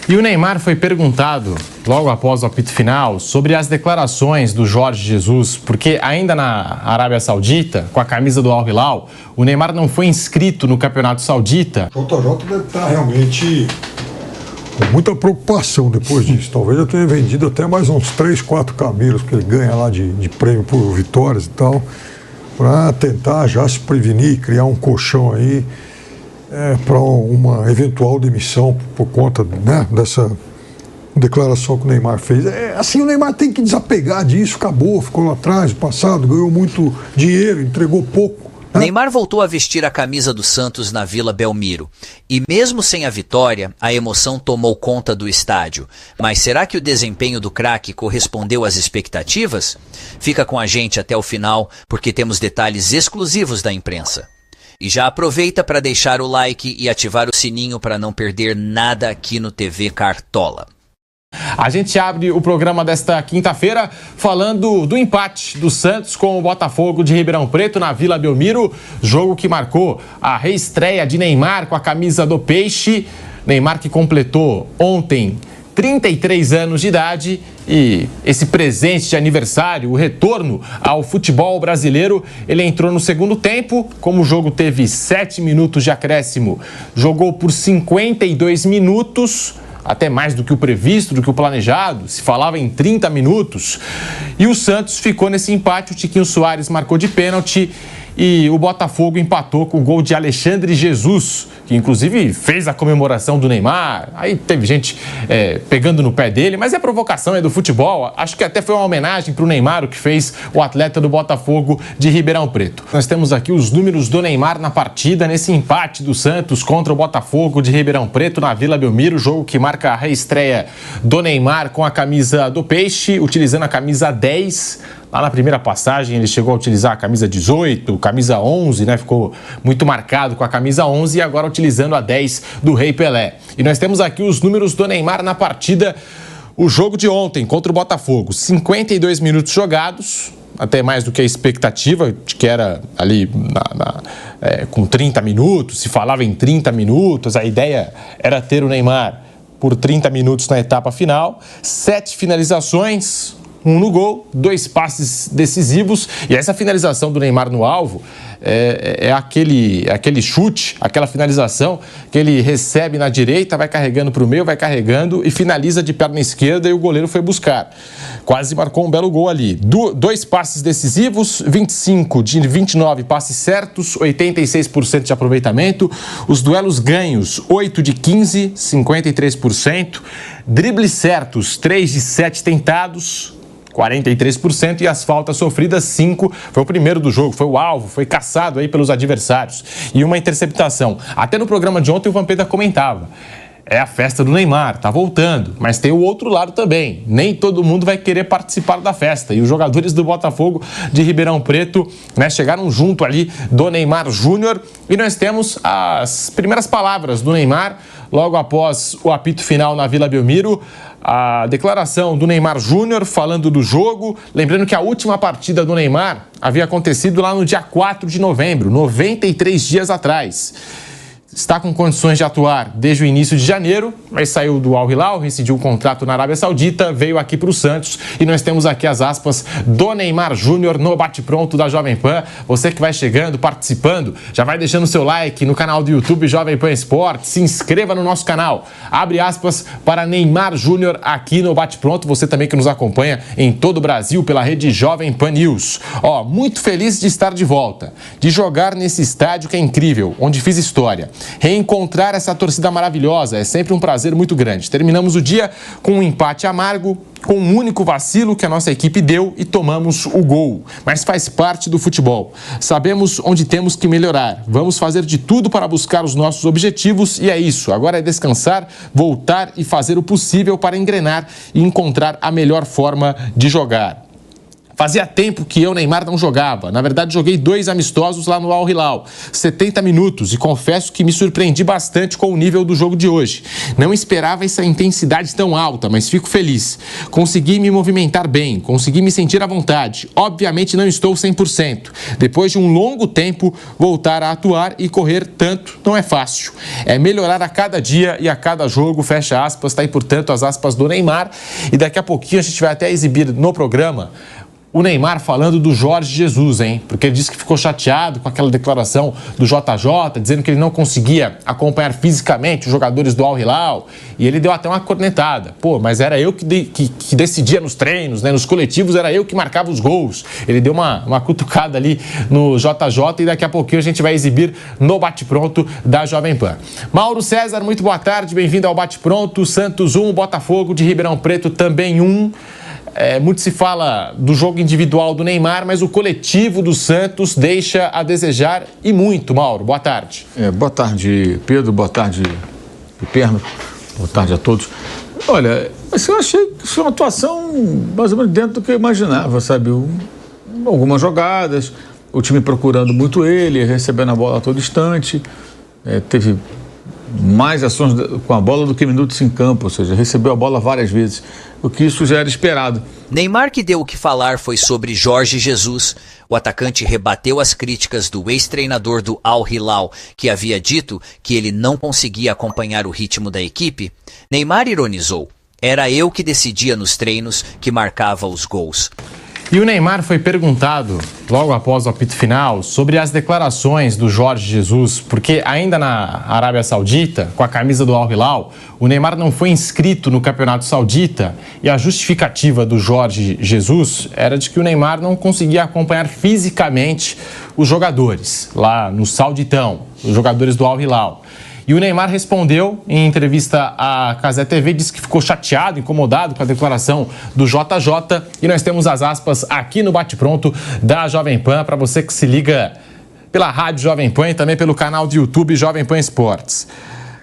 E o Neymar foi perguntado, logo após o apito final, sobre as declarações do Jorge Jesus, porque ainda na Arábia Saudita, com a camisa do Al Hilal, o Neymar não foi inscrito no Campeonato Saudita. O JJ deve estar realmente com muita preocupação depois disso. Talvez eu tenha vendido até mais uns 3, 4 camelos que ele ganha lá de prêmio por vitórias e tal, para tentar já se prevenir, criar um colchão aí para uma eventual demissão por conta, né, dessa declaração que o Neymar fez. Assim, o Neymar tem que desapegar disso, acabou, ficou lá atrás, no passado, ganhou muito dinheiro, entregou pouco. Neymar voltou a vestir a camisa do Santos na Vila Belmiro. E mesmo sem a vitória, a emoção tomou conta do estádio. Mas será que o desempenho do craque correspondeu às expectativas? Fica com a gente até o final, porque temos detalhes exclusivos da imprensa. E já aproveita para deixar o like e ativar o sininho para não perder nada aqui no TV Cartola. A gente abre o programa desta quinta-feira falando do empate do Santos com o Botafogo de Ribeirão Preto na Vila Belmiro, jogo que marcou a reestreia de Neymar com a camisa do Peixe. Neymar que completou ontem 33 anos de idade e esse presente de aniversário, o retorno ao futebol brasileiro, ele entrou no segundo tempo, como o jogo teve 7 minutos de acréscimo, jogou por 52 minutos, até mais do que o previsto, do que o planejado, se falava em 30 minutos, e o Santos ficou nesse empate, o Tiquinho Soares marcou de pênalti, e o Botafogo empatou com o gol de Alexandre Jesus, que inclusive fez a comemoração do Neymar. Aí teve gente pegando no pé dele, mas é provocação, é do futebol. Acho que até foi uma homenagem para o Neymar, o que fez o atleta do Botafogo de Ribeirão Preto. Nós temos aqui os números do Neymar na partida, nesse empate do Santos contra o Botafogo de Ribeirão Preto na Vila Belmiro, jogo que marca a reestreia do Neymar com a camisa do Peixe, utilizando a camisa 10. Lá na primeira passagem ele chegou a utilizar a camisa 18, camisa 11, né? Ficou muito marcado com a camisa 11 e agora utilizando a 10 do Rei Pelé. E nós temos aqui os números do Neymar na partida, o jogo de ontem contra o Botafogo. 52 minutos jogados, até mais do que a expectativa, de que era ali com 30 minutos, se falava em 30 minutos, a ideia era ter o Neymar por 30 minutos na etapa final. 7 finalizações, 1 no gol, 2 passes decisivos, e essa finalização do Neymar no alvo é aquele chute, aquela finalização que ele recebe na direita, vai carregando para o meio, vai carregando e finaliza de perna esquerda e o goleiro foi buscar. Quase marcou um belo gol ali. 2 passes decisivos, 25 de 29 passes certos, 86% de aproveitamento. Os duelos ganhos, 8 de 15, 53%. Dribles certos, 3 de 7 tentados, 43%, e as faltas sofridas 5, foi o primeiro do jogo, foi o alvo, foi caçado aí pelos adversários, e uma interceptação. Até no programa de ontem o Vampeta comentava, é a festa do Neymar, tá voltando, mas tem o outro lado também, nem todo mundo vai querer participar da festa, e os jogadores do Botafogo de Ribeirão Preto, né, chegaram junto ali do Neymar Júnior, e nós temos as primeiras palavras do Neymar, logo após o apito final na Vila Belmiro, a declaração do Neymar Júnior falando do jogo, lembrando que a última partida do Neymar havia acontecido lá no dia 4 de novembro, 93 dias atrás. Está com condições de atuar desde o início de janeiro, mas saiu do Al Hilal, rescindiu o contrato na Arábia Saudita, veio aqui para o Santos e nós temos aqui as aspas do Neymar Júnior no bate-pronto da Jovem Pan. Você que vai chegando, participando, já vai deixando seu like no canal do YouTube Jovem Pan Esportes, se inscreva no nosso canal. Abre aspas para Neymar Júnior aqui no bate-pronto, você também que nos acompanha em todo o Brasil pela rede Jovem Pan News. Muito feliz de estar de volta, de jogar nesse estádio que é incrível, onde fiz história. Reencontrar essa torcida maravilhosa é sempre um prazer muito grande. Terminamos o dia com um empate amargo, com um único vacilo que a nossa equipe deu e tomamos o gol. Mas faz parte do futebol. Sabemos onde temos que melhorar. Vamos fazer de tudo para buscar os nossos objetivos e é isso. Agora é descansar, voltar e fazer o possível para engrenar e encontrar a melhor forma de jogar. Fazia tempo que eu, Neymar, não jogava. Na verdade, joguei 2 amistosos lá no Al Hilal, 70 minutos, e confesso que me surpreendi bastante com o nível do jogo de hoje. Não esperava essa intensidade tão alta, mas fico feliz. Consegui me movimentar bem, consegui me sentir à vontade. Obviamente não estou 100%. Depois de um longo tempo, voltar a atuar e correr tanto não é fácil. É melhorar a cada dia e a cada jogo, fecha aspas, tá aí, portanto, as aspas do Neymar. E daqui a pouquinho a gente vai até exibir no programa o Neymar falando do Jorge Jesus, hein? Porque ele disse que ficou chateado com aquela declaração do JJ, dizendo que ele não conseguia acompanhar fisicamente os jogadores do Al Hilal. E ele deu até uma cornetada. Pô, mas era eu que decidia nos treinos, né? Nos coletivos era eu que marcava os gols. Ele deu uma cutucada ali no JJ e daqui a pouquinho a gente vai exibir no Bate-Pronto da Jovem Pan. Mauro César, muito boa tarde, bem-vindo ao Bate-Pronto. Santos 1, Botafogo de Ribeirão Preto também 1. Muito se fala do jogo individual do Neymar, mas o coletivo do Santos deixa a desejar e muito. Mauro, boa tarde. Boa tarde, Pedro, boa tarde, Piperno, boa tarde a todos. Olha, eu achei que foi uma atuação mais ou menos dentro do que eu imaginava, sabe? Algumas jogadas, o time procurando muito ele, recebendo a bola a todo instante, teve mais ações com a bola do que minutos em campo, ou seja, recebeu a bola várias vezes, o que isso já era esperado. Neymar que deu o que falar foi sobre Jorge Jesus. O atacante rebateu as críticas do ex-treinador do Al Hilal, que havia dito que ele não conseguia acompanhar o ritmo da equipe. Neymar ironizou: era eu que decidia nos treinos, que marcava os gols. E o Neymar foi perguntado, logo após o apito final, sobre as declarações do Jorge Jesus, porque ainda na Arábia Saudita, com a camisa do Al Hilal, o Neymar não foi inscrito no Campeonato Saudita e a justificativa do Jorge Jesus era de que o Neymar não conseguia acompanhar fisicamente os jogadores lá no Sauditão, os jogadores do Al Hilal. E o Neymar respondeu em entrevista à Cazé TV, disse que ficou chateado, incomodado com a declaração do JJ. E nós temos as aspas aqui no Bate-Pronto da Jovem Pan, para você que se liga pela rádio Jovem Pan e também pelo canal do YouTube Jovem Pan Esportes.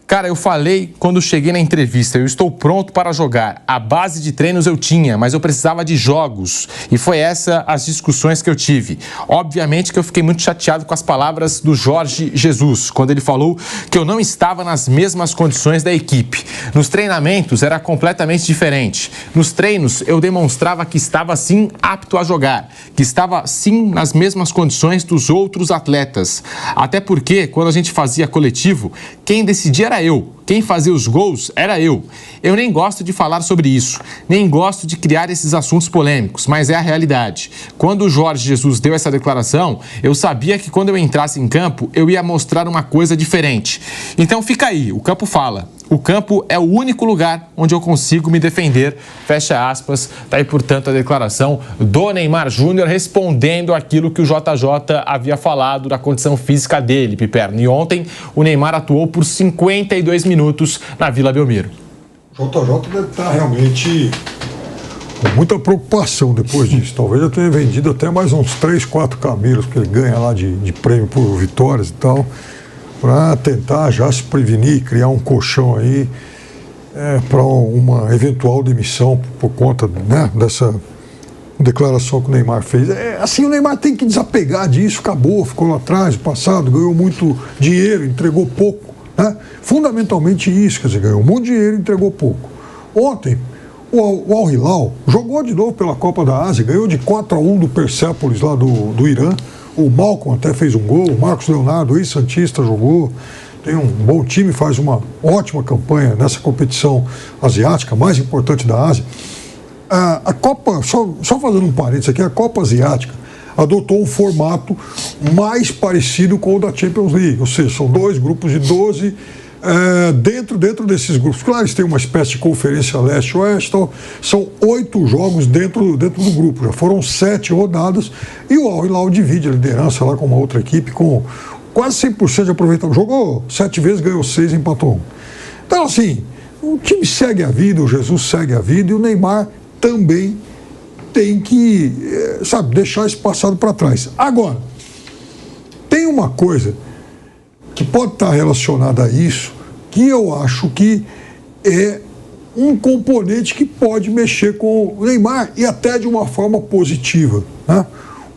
Cara, eu falei quando cheguei na entrevista, eu estou pronto para jogar. A base de treinos eu tinha, mas eu precisava de jogos. E foi essa as discussões que eu tive. Obviamente que eu fiquei muito chateado com as palavras do Jorge Jesus, quando ele falou que eu não estava nas mesmas condições da equipe. Nos treinamentos era completamente diferente. Nos treinos eu demonstrava que estava sim apto a jogar, que estava sim nas mesmas condições dos outros atletas. Até porque quando a gente fazia coletivo, quem decidia era eu. Quem fazia os gols era eu. Eu nem gosto de falar sobre isso, nem gosto de criar esses assuntos polêmicos, mas é a realidade. Quando o Jorge Jesus deu essa declaração, eu sabia que quando eu entrasse em campo, eu ia mostrar uma coisa diferente. Então fica aí, o campo fala. O campo é o único lugar onde eu consigo me defender, fecha aspas. Tá aí, portanto, a declaração do Neymar Júnior respondendo aquilo que o JJ havia falado da condição física dele, Piperno. E ontem o Neymar atuou por 52 minutos na Vila Belmiro. O JJ deve estar realmente com muita preocupação depois disso. Talvez eu tenha vendido até mais uns 3, 4 camelos que ele ganha lá de prêmio por vitórias e tal, para tentar já se prevenir, criar um colchão aí para uma eventual demissão por conta, né, dessa declaração que o Neymar fez. Assim, o Neymar tem que desapegar disso, acabou, ficou lá atrás, passado, ganhou muito dinheiro, entregou pouco, né? Fundamentalmente isso, quer dizer, ganhou muito dinheiro, entregou pouco. Ontem, o Al Hilal jogou de novo pela Copa da Ásia, ganhou de 4-1 do Persépolis lá do Irã. O Malcom até fez um gol, o Marcos Leonardo, ex-santista, jogou. Tem um bom time, faz uma ótima campanha nessa competição asiática, mais importante da Ásia. A Copa, só fazendo um parênteses aqui, a Copa Asiática adotou um formato mais parecido com o da Champions League, ou seja, são 2 grupos de 12, dentro desses grupos. Claro, eles têm uma espécie de conferência leste-oeste, então, são 8 jogos dentro do grupo, já foram 7 rodadas, e o Al Hilal divide a liderança lá com uma outra equipe com quase 100% de aproveitamento. Jogou 7 vezes, ganhou 6, empatou 1. Então, assim, o time segue a vida, o Jesus segue a vida, e o Neymar também tem que, deixar esse passado para trás. Agora, tem uma coisa que pode estar relacionada a isso, que eu acho que é um componente que pode mexer com o Neymar e até de uma forma positiva, né?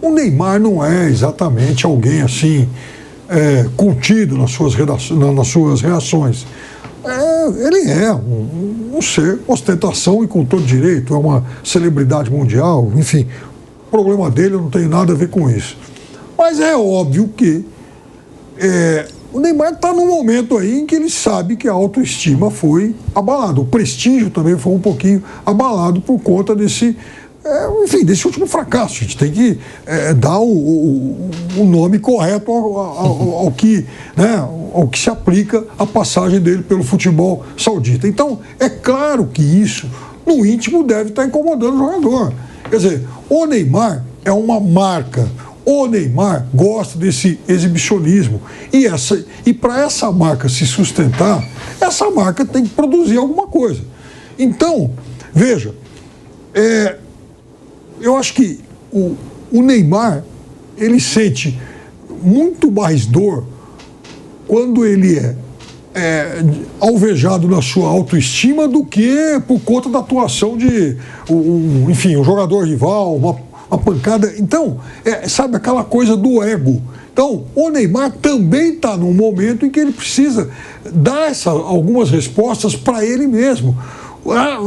O Neymar não é exatamente alguém assim contido nas suas reações. Ele é um ser ostentação e com todo direito, é uma celebridade mundial, enfim, o problema dele, eu não tenho nada a ver com isso. Mas é óbvio que o Neymar está num momento aí em que ele sabe que a autoestima foi abalada, o prestígio também foi um pouquinho abalado por conta desse último fracasso. A gente tem que dar o nome correto ao que se aplica a passagem dele pelo futebol saudita. Então, é claro que isso, no íntimo, deve estar incomodando o jogador. Quer dizer, o Neymar é uma marca, o Neymar gosta desse exibicionismo. E para essa marca se sustentar, essa marca tem que produzir alguma coisa. Então, veja, eu acho que o Neymar, ele sente muito mais dor quando ele alvejado na sua autoestima do que por conta da atuação de um jogador rival, uma pancada. Então, sabe aquela coisa do ego. Então, o Neymar também está num momento em que ele precisa dar algumas respostas para ele mesmo.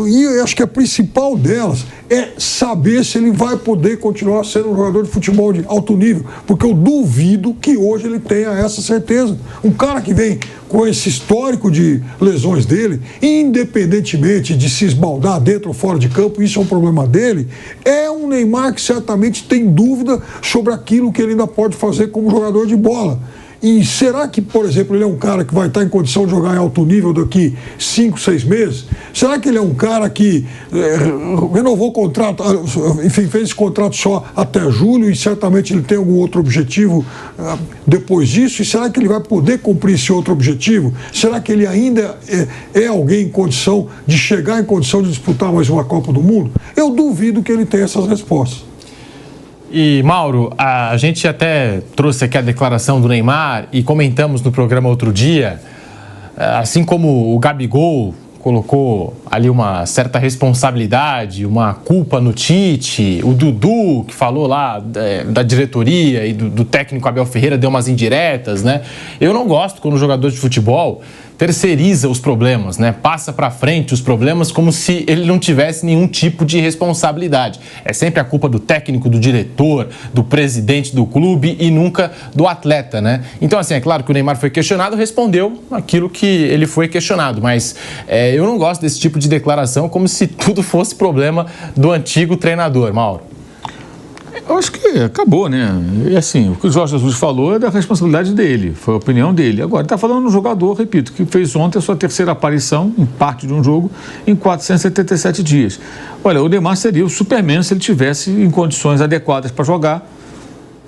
E eu acho que a principal delas é saber se ele vai poder continuar sendo um jogador de futebol de alto nível, porque eu duvido que hoje ele tenha essa certeza. Um cara que vem com esse histórico de lesões dele, independentemente de se esbaldar dentro ou fora de campo, isso é um problema dele, é um Neymar que certamente tem dúvida sobre aquilo que ele ainda pode fazer como jogador de bola. E será que, por exemplo, ele é um cara que vai estar em condição de jogar em alto nível daqui 5, 6 meses? Será que ele é um cara que renovou o contrato, enfim, fez esse contrato só até julho e certamente ele tem algum outro objetivo depois disso? E será que ele vai poder cumprir esse outro objetivo? Será que ele ainda é alguém em condição de chegar em condição de disputar mais uma Copa do Mundo? Eu duvido que ele tenha essas respostas. E, Mauro, a gente até trouxe aqui a declaração do Neymar e comentamos no programa outro dia, assim como o Gabigol colocou ali uma certa responsabilidade, uma culpa no Tite, o Dudu, que falou lá da diretoria e do técnico Abel Ferreira, deu umas indiretas, né? Eu não gosto quando o jogador de futebol terceiriza os problemas, né? Passa para frente os problemas como se ele não tivesse nenhum tipo de responsabilidade. É sempre a culpa do técnico, do diretor, do presidente do clube e nunca do atleta, né? Então, assim, é claro que o Neymar foi questionado, respondeu aquilo que ele foi questionado, mas eu não gosto desse tipo de declaração como se tudo fosse problema do antigo treinador, Mauro. Eu acho que acabou, né? E assim, o que o Jorge Jesus falou é da responsabilidade dele, foi a opinião dele. Agora, ele está falando no jogador, repito, que fez ontem a sua terceira aparição em parte de um jogo em 477 dias. Olha, o Neymar seria o Superman se ele tivesse em condições adequadas para jogar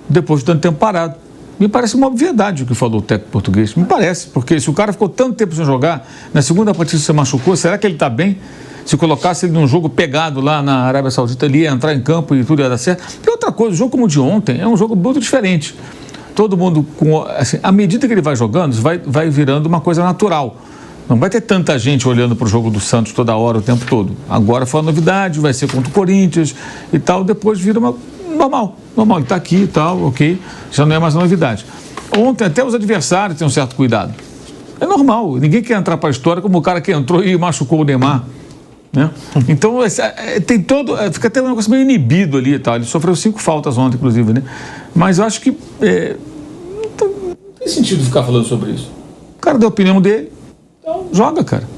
depois de tanto tempo parado. Me parece uma obviedade o que falou o técnico português. Me parece, porque se o cara ficou tanto tempo sem jogar, na segunda partida se machucou, será que ele está bem? Se colocasse ele num jogo pegado lá na Arábia Saudita, ele ia entrar em campo e tudo ia dar certo. E outra coisa, o jogo como o de ontem é um jogo muito diferente. Todo mundo, assim, à medida que ele vai jogando, vai virando uma coisa natural. Não vai ter tanta gente olhando para o jogo do Santos toda hora, o tempo todo. Agora foi uma novidade, vai ser contra o Corinthians e tal, depois vira uma normal, ele está aqui e tal, ok, já não é mais uma novidade. Ontem até os adversários têm um certo cuidado. É normal, ninguém quer entrar para a história como o cara que entrou e machucou o Neymar. Né? Então, tem todo. Fica até um negócio meio inibido ali e tal. Ele sofreu 5 faltas ontem, inclusive, né? Mas eu acho que não tem sentido ficar falando sobre isso. O cara deu a opinião dele, então joga, cara.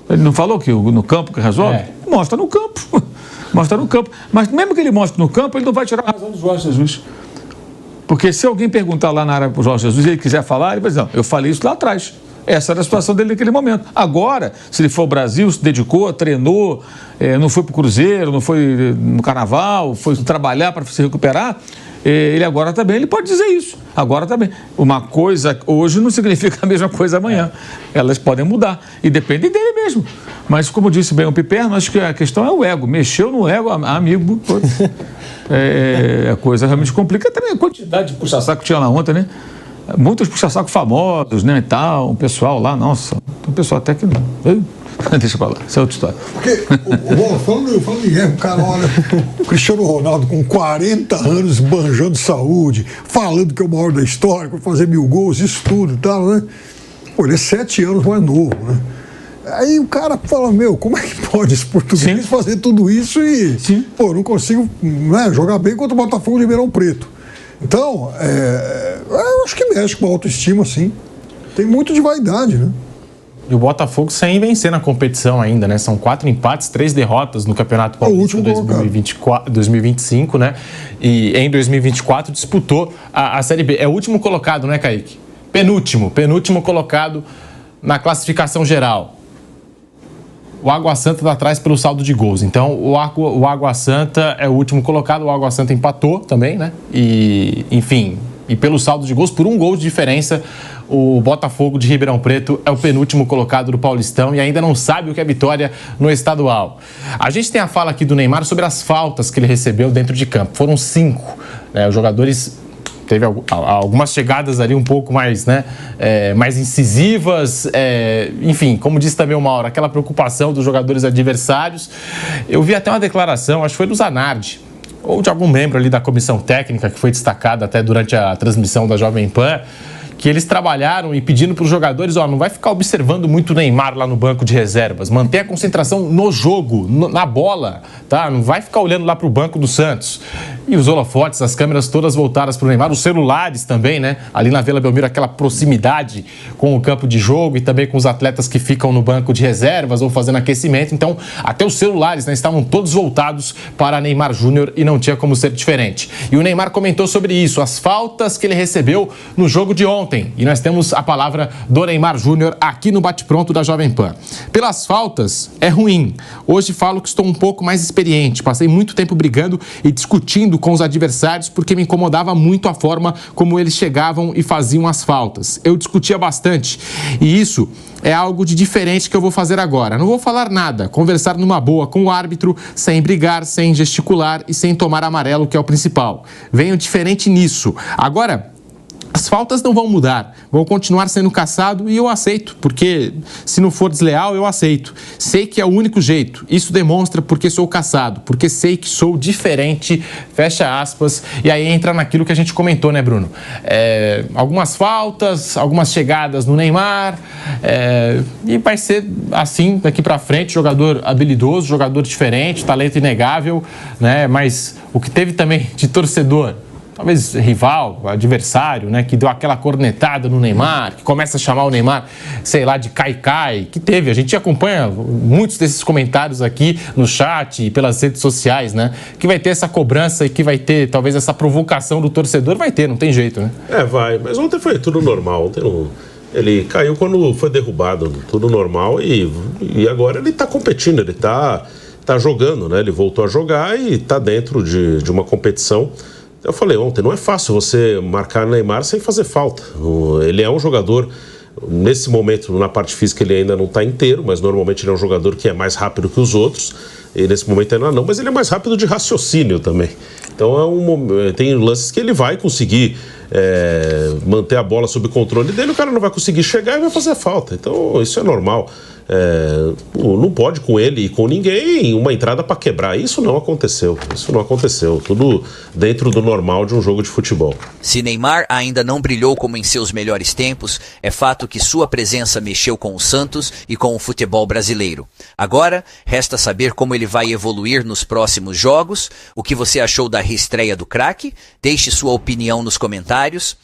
Ele não falou que no campo que resolve? Mostra no campo. Mostra no campo. Mas mesmo que ele mostre no campo, ele não vai tirar a razão do Jorge Jesus. Porque se alguém perguntar lá na área para o Jorge Jesus e ele quiser falar, ele vai dizer: não, eu falei isso lá atrás. Essa era a situação dele naquele momento. Agora, se ele for ao Brasil, se dedicou, treinou, não foi para o Cruzeiro, não foi no Carnaval, foi trabalhar para se recuperar, ele agora também, ele pode dizer isso. Agora também. Uma coisa hoje não significa a mesma coisa amanhã. Elas podem mudar. E depende dele mesmo. Mas, como disse bem o Piperno, acho que a questão é o ego. Mexeu no ego, amigo. A coisa realmente complica. Também a quantidade de puxa-saco que tinha lá ontem, né? Muitos puxa-saco famosos, né, e tal, um pessoal lá, nossa, um pessoal até que não. Deixa pra lá, isso é outra história. Porque, falando em erro, cara, olha, o Cristiano Ronaldo com 40 anos banjando saúde, falando que é o maior da história, que vai fazer 1000 gols, isso tudo e tal, né? Pô, ele é 7 anos mais novo, né? Aí o cara fala, como é que pode esse português fazer tudo isso e, pô, não consigo, né, jogar bem contra o Botafogo de Ribeirão Preto. Então, eu acho que mexe com a autoestima, sim. Tem muito de vaidade, né? E o Botafogo sem vencer na competição ainda, né? São 4 empates, 3 derrotas no Campeonato Paulista 2025, né? E em 2024 disputou a Série B. É o último colocado, né, Kaique? Penúltimo colocado na classificação geral. O Água Santa está atrás pelo saldo de gols. Então, o Água Santa é o último colocado. O Água Santa empatou também, né? E, enfim, e pelo saldo de gols, por 1 gol de diferença, o Botafogo de Ribeirão Preto é o penúltimo colocado do Paulistão e ainda não sabe o que é vitória no estadual. A gente tem a fala aqui do Neymar sobre as faltas que ele recebeu dentro de campo. Foram 5, né? Os jogadores... Teve algumas chegadas ali um pouco mais, né, mais incisivas, enfim, como disse também o Mauro, aquela preocupação dos jogadores adversários. Eu vi até uma declaração, acho que foi do Zanardi, ou de algum membro ali da comissão técnica, que foi destacada até durante a transmissão da Jovem Pan, que eles trabalharam e pedindo para os jogadores, não vai ficar observando muito o Neymar lá no banco de reservas, mantenha a concentração no jogo, na bola, tá? Não vai ficar olhando lá para o banco do Santos. E os holofotes, as câmeras todas voltadas para o Neymar, os celulares também, né? Ali na Vila Belmiro, aquela proximidade com o campo de jogo e também com os atletas que ficam no banco de reservas ou fazendo aquecimento. Então, até os celulares, né, estavam todos voltados para Neymar Júnior e não tinha como ser diferente. E o Neymar comentou sobre isso, as faltas que ele recebeu no jogo de ontem. E nós temos a palavra do Neymar Júnior aqui no Bate-Pronto da Jovem Pan. Pelas faltas, é ruim. Hoje falo que estou um pouco mais experiente. Passei muito tempo brigando e discutindo com os adversários porque me incomodava muito a forma como eles chegavam e faziam as faltas. Eu discutia bastante e isso é algo de diferente que eu vou fazer agora. Não vou falar nada, conversar numa boa com o árbitro, sem brigar, sem gesticular e sem tomar amarelo, que é o principal. Venho diferente nisso. Agora, as faltas não vão mudar, vão continuar sendo caçado e eu aceito, porque se não for desleal, eu aceito. Sei que é o único jeito, isso demonstra porque sou caçado, porque sei que sou diferente, fecha aspas, e aí entra naquilo que a gente comentou, né, Bruno? Algumas faltas, algumas chegadas no Neymar, e vai ser assim daqui pra frente, jogador habilidoso, jogador diferente, talento inegável, né? Mas o que teve também de torcedor, talvez rival, adversário, né, que deu aquela cornetada no Neymar, que começa a chamar o Neymar, sei lá, de Cai-Cai, que teve. A gente acompanha muitos desses comentários aqui no chat e pelas redes sociais, né, que vai ter essa cobrança e que vai ter, talvez, essa provocação do torcedor. Vai ter, não tem jeito, né? Vai, mas ontem foi tudo normal. Ontem ele caiu quando foi derrubado, tudo normal, e agora ele tá competindo, ele tá jogando, né, ele voltou a jogar e tá dentro de uma competição. Eu falei ontem, não é fácil você marcar Neymar sem fazer falta. Ele é um jogador, nesse momento, na parte física, ele ainda não está inteiro, mas normalmente ele é um jogador que é mais rápido que os outros. E nesse momento ainda não, mas ele é mais rápido de raciocínio também. Então tem lances que ele vai conseguir manter a bola sob controle dele, o cara não vai conseguir chegar e vai fazer falta. Então isso é normal. Não pode com ele e com ninguém uma entrada para quebrar. Isso não aconteceu. Tudo dentro do normal de um jogo de futebol. Se Neymar ainda não brilhou como em seus melhores tempos, é fato que sua presença mexeu com o Santos e com o futebol brasileiro. Agora, resta saber como ele vai evoluir nos próximos jogos. O que você achou da reestreia do craque? Deixe sua opinião nos comentários.